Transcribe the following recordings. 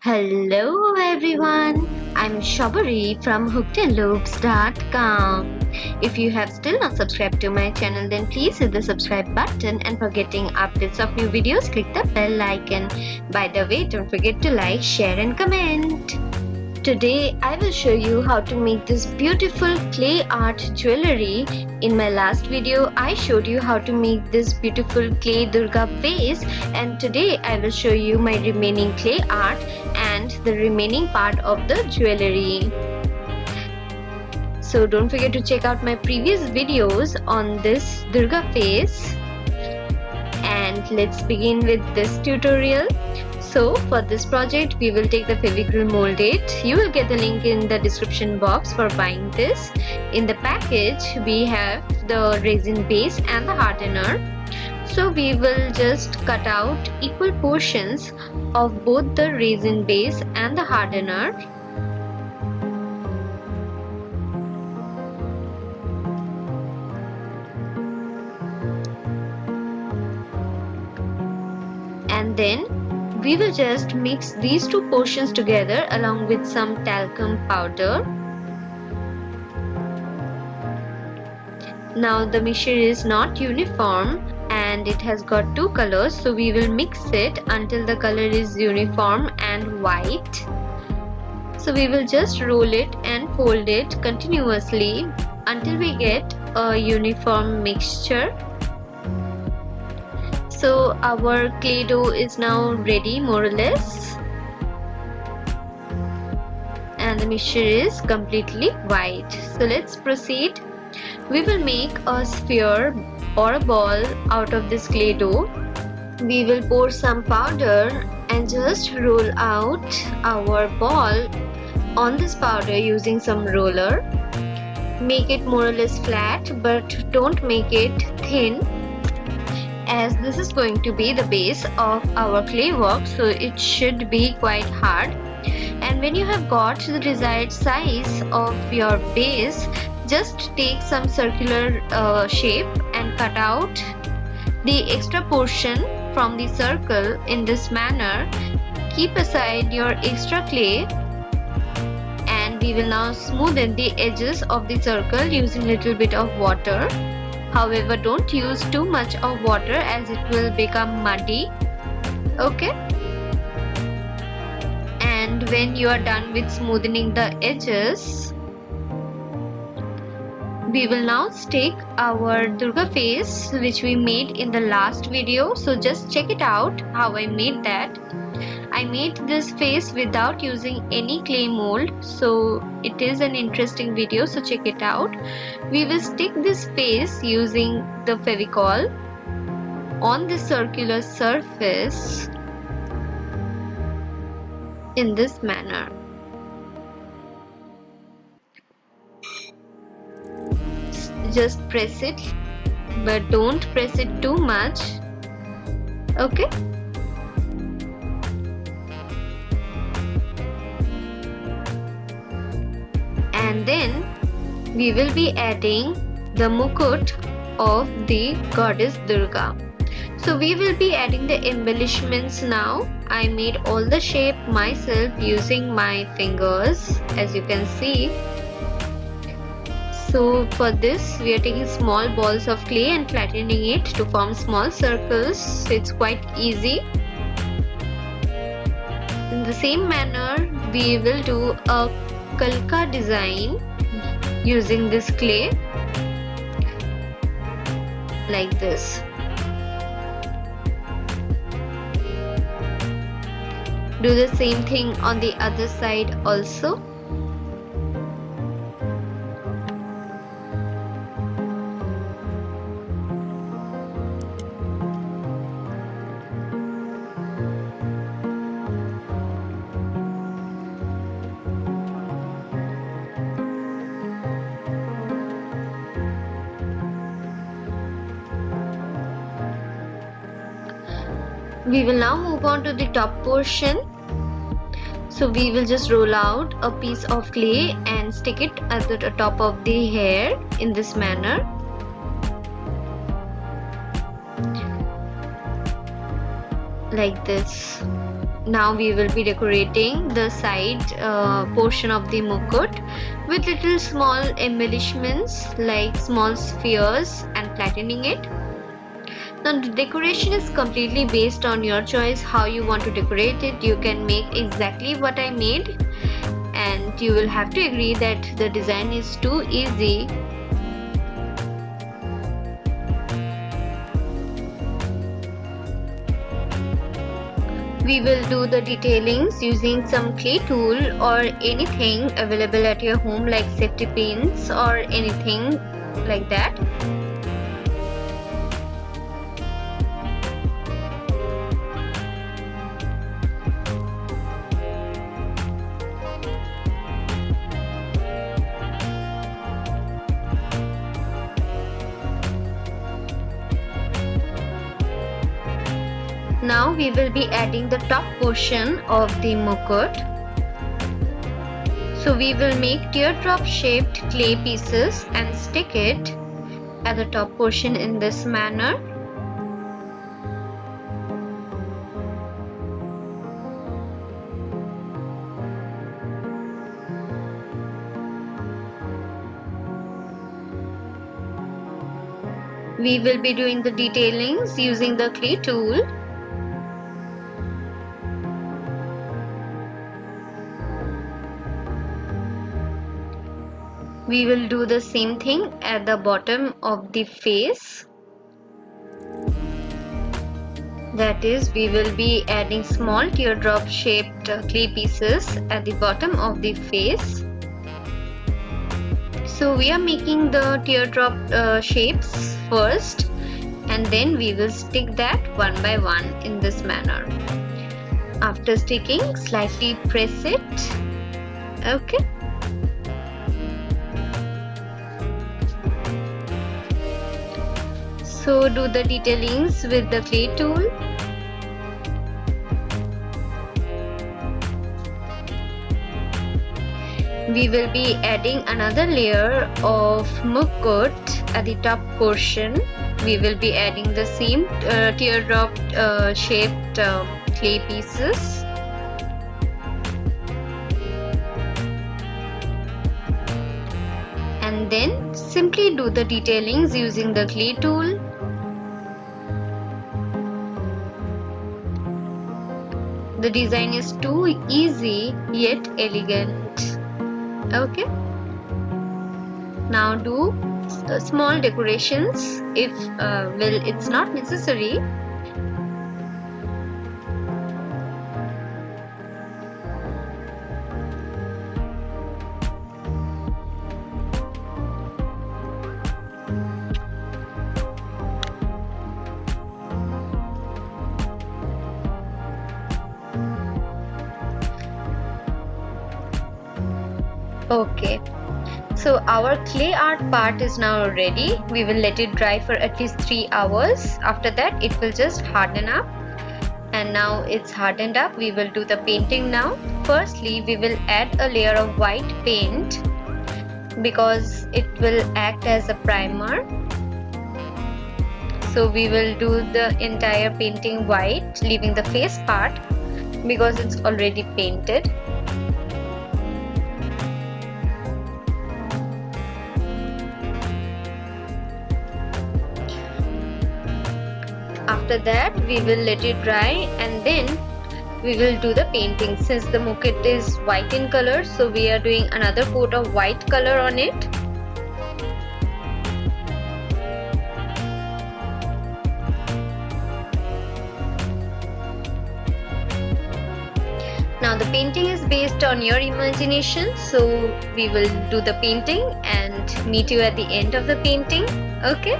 Hello everyone, I'm Shabari from hookedandloops.com. If you have still not subscribed to my channel, then please hit the subscribe button, and for getting updates of new videos, click the bell icon. By the way, don't forget to like, share and comment. Today I will show you how to make this beautiful clay art jewelry. In my last video I showed you how to make this beautiful clay Durga vase, and today I will show you my remaining clay art and the remaining part of the jewelry. So don't forget to check out my previous videos on this Durga vase, and let's begin with this tutorial. So for this project we will take the Fevicryl molded. You will get the link in the description box for buying this. In the package we have the resin base and the hardener. So we will just cut out equal portions of both the resin base and the hardener. And then we will just mix these two portions together along with some talcum powder. Now the mixture is not uniform and it has got two colors, so we will mix it until the color is uniform and white. So we will just roll it and fold it continuously until we get a uniform mixture. So our clay dough is now ready, more or less, and the mixture is completely white. So let's proceed. We will make a sphere or a ball out of this clay dough. We will pour some powder and just roll out our ball on this powder using some roller. Make it more or less flat, but don't make it thin, as this is going to be the base of our clay work, so it should be quite hard. And when you have got the desired size of your base, just take some circular shape and cut out the extra portion from the circle in this manner. Keep aside your extra clay, and we will now smoothen the edges of the circle using little bit of water. However, don't use too much of water as it will become muddy. Okay? And when you are done with smoothing the edges, we will now stick our Durga face which we made in the last video. So just check it out how I made that. I made this face without using any clay mold, so it is an interesting video, so check it out. We will stick this face using the Fevicol on the circular surface in this manner. Just press it, but don't press it too much. Okay? And then we will be adding the mukut of the goddess Durga. So we will be adding the embellishments now. I made all the shape myself using my fingers, as you can see. So for this we are taking small balls of clay and flattening it to form small circles. So it's quite easy. In the same manner we will do a kalka design using this clay, like this. Do the same thing on the other side also. We will now move on to the top portion. So we will just roll out a piece of clay and stick it at the top of the hair in this manner. Like this. Now we will be decorating the side portion of the mukut with little small embellishments like small spheres and flattening it. Now the decoration is completely based on your choice how you want to decorate it. You can make exactly what I made, and you will have to agree that the design is too easy. We will do the detailings using some clay tool or anything available at your home like safety pins or anything like that. Now we will be adding the top portion of the mukut. So we will make teardrop shaped clay pieces and stick it at the top portion in this manner. We will be doing the detailings using the clay tool. We will do the same thing at the bottom of the face. That is, we will be adding small teardrop shaped clay pieces at the bottom of the face. So we are making the teardrop shapes first, and then we will stick that one by one in this manner. After sticking, slightly press it. Okay. So do the detailings with the clay tool. We will be adding another layer of mukut at the top portion. We will be adding the same teardrop shaped clay pieces. And then simply do the detailings using the clay tool. The design is too easy yet elegant. Okay. Now do small decorations if well, it's not necessary. Okay, so our clay art part is now ready. We will let it dry for at least 3 hours. After that, it will just harden up. And now it's hardened up. We will do the painting now. Firstly, we will add a layer of white paint because it will act as a primer. So we will do the entire painting white, leaving the face part because it's already painted. After that, we will let it dry and then we will do the painting. Since the mukut is white in color, so we are doing another coat of white color on it. Now the painting is based on your imagination, so we will do the painting and meet you at the end of the painting. Okay.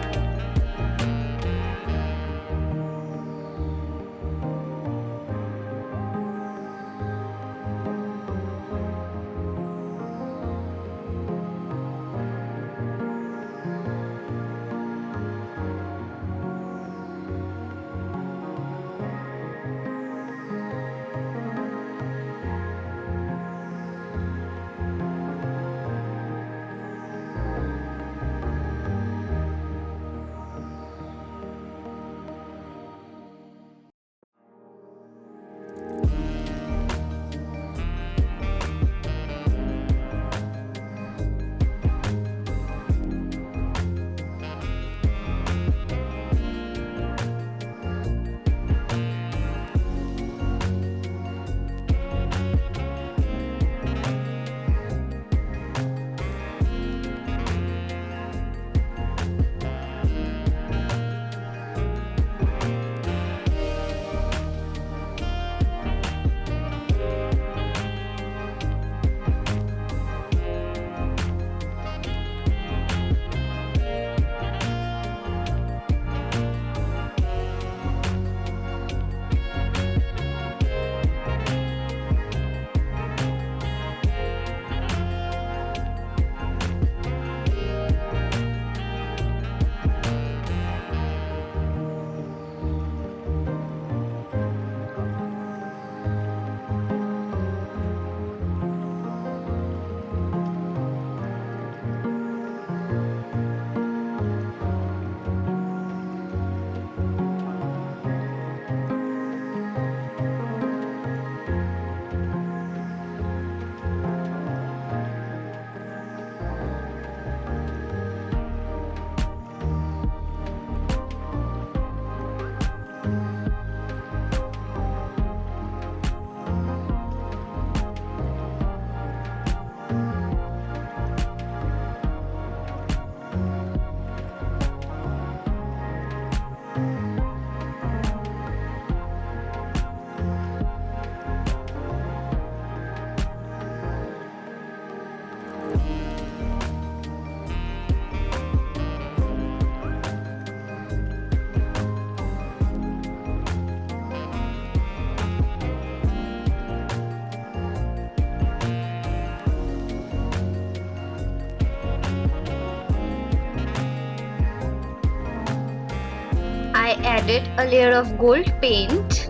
I added a layer of gold paint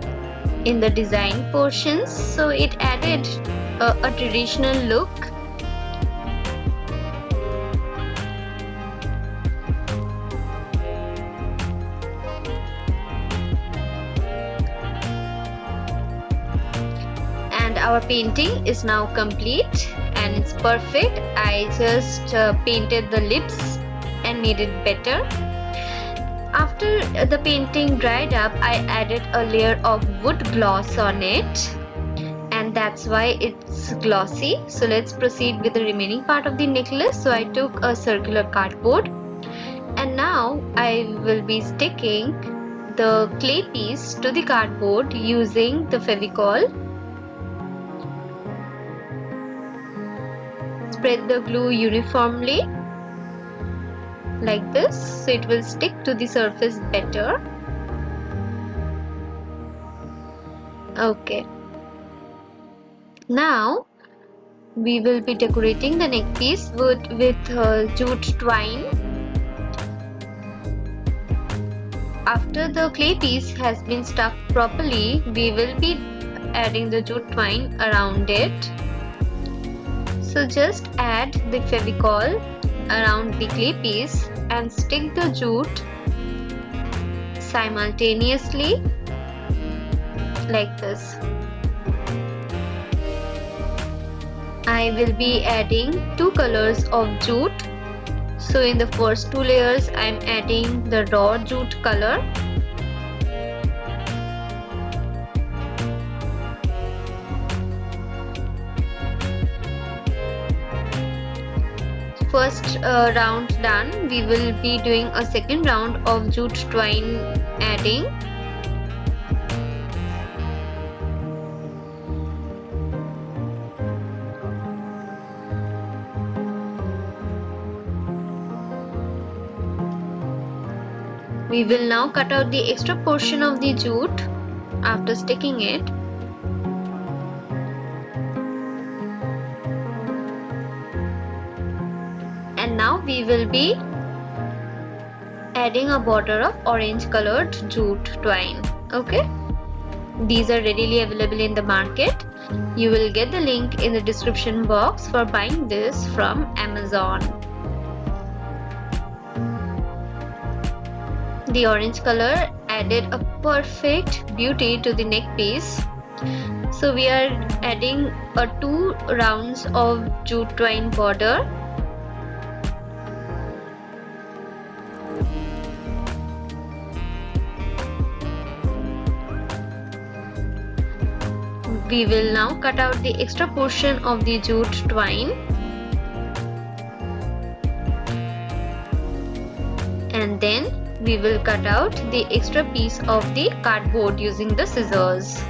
in the design portions, so it added a traditional look. And our painting is now complete and it's perfect. I just painted the lips and made it better. After the painting dried up, I added a layer of wood gloss on it, and that's why it's glossy. So let's proceed with the remaining part of the necklace. So I took a circular cardboard, and now I will be sticking the clay piece to the cardboard using the Fevicol. Spread the glue uniformly like this, so it will stick to the surface better. Okay. Now we will be decorating the neck piece with jute twine. After the clay piece has been stuck properly, we will be adding the jute twine around it. So just add the Fevicol around the clay piece and stick the jute simultaneously like this. I will be adding two colors of jute. So in the first two layers I am adding the raw jute color. First round done, we will be doing a second round of jute twine adding. We will now cut out the extra portion of the jute after sticking it. And now we will be adding a border of orange colored jute twine. Okay, these are readily available in the market. You will get the link in the description box for buying this from Amazon. The orange color added a perfect beauty to the neck piece. So we are adding a 2 rounds of jute twine border. We will now cut out the extra portion of the jute twine and then we will cut out the extra piece of the cardboard using the scissors.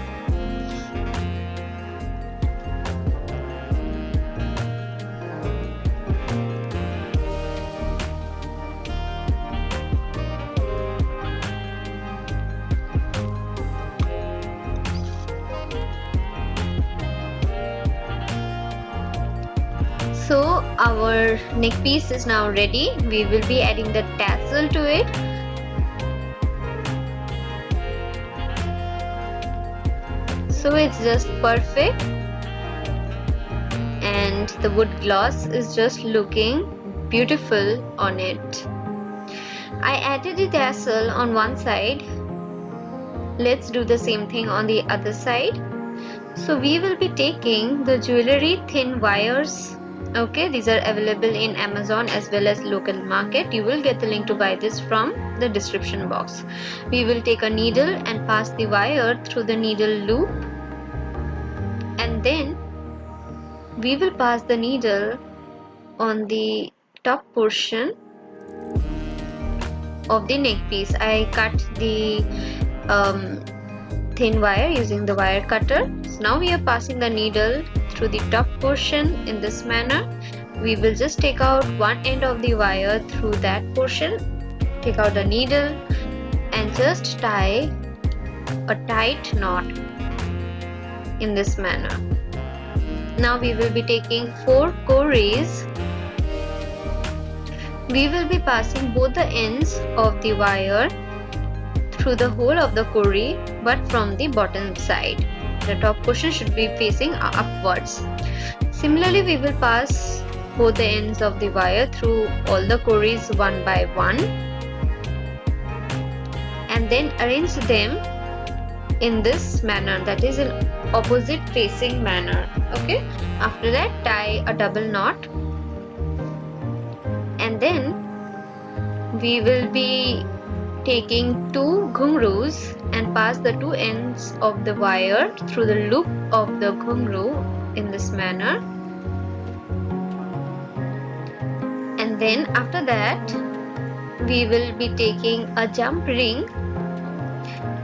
So our neck piece is now ready. We will be adding the tassel to it. So it's just perfect and the wood gloss is just looking beautiful on it. I added the tassel on one side. Let's do the same thing on the other side. So we will be taking the jewelry thin wires. Okay, these are available in Amazon as well as local market. You will get the link to buy this from the description box. We will take a needle and pass the wire through the needle loop, and then we will pass the needle on the top portion of the neck piece. I cut the thin wire using the wire cutter. So now we are passing the needle through the top portion in this manner. We will just take out one end of the wire through that portion, take out the needle and just tie a tight knot in this manner. Now we will be taking 4 cories. We will be passing both the ends of the wire through the whole of the kori but from the bottom side. The top portion should be facing upwards. Similarly, we will pass both the ends of the wire through all the koris one by one and then arrange them in this manner, that is in opposite facing manner. Okay, after that tie a double knot and then we will be taking two ghungroos and pass the two ends of the wire through the loop of the ghungroo in this manner. And then after that we will be taking a jump ring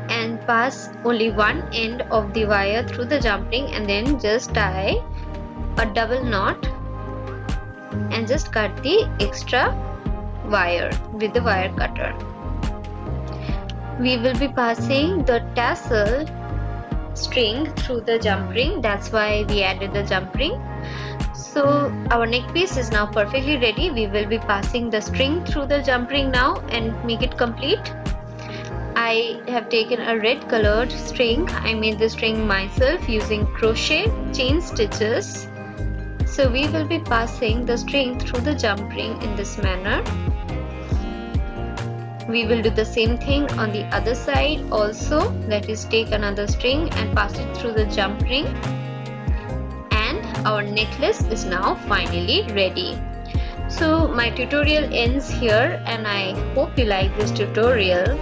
and pass only one end of the wire through the jump ring and then just tie a double knot and just cut the extra wire with the wire cutter. We will be passing the tassel string through the jump ring, that's why we added the jump ring. So our neck piece is now perfectly ready. We will be passing the string through the jump ring now and make it complete. I have taken a red colored string. I made the string myself using crochet chain stitches. So we will be passing the string through the jump ring in this manner. We will do the same thing on the other side also, that is take another string and pass it through the jump ring, and our necklace is now finally ready. So my tutorial ends here and I hope you like this tutorial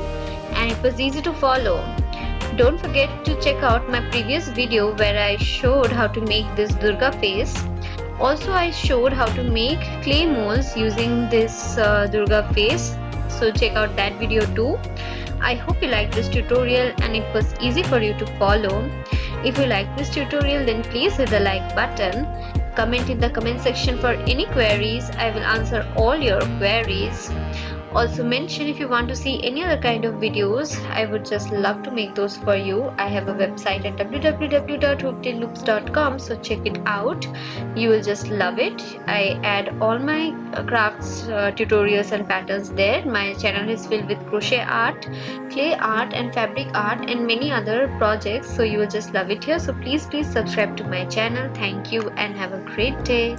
and it was easy to follow. Don't forget to check out my previous video where I showed how to make this Durga face. Also I showed how to make clay molds using this Durga face. So check out that video too. I hope you liked this tutorial and it was easy for you to follow. If you like this tutorial then please hit the like button. Comment in the comment section for any queries. I will answer all your queries. Also mention if you want to see any other kind of videos. I would just love to make those for you. I have a website at www.hooktailloops.com, so check it out. You will just love it. I add all my crafts tutorials and patterns there. My channel is filled with crochet art, clay art and fabric art and many other projects, so you will just love it here. So please subscribe to my channel. Thank you and have a great day.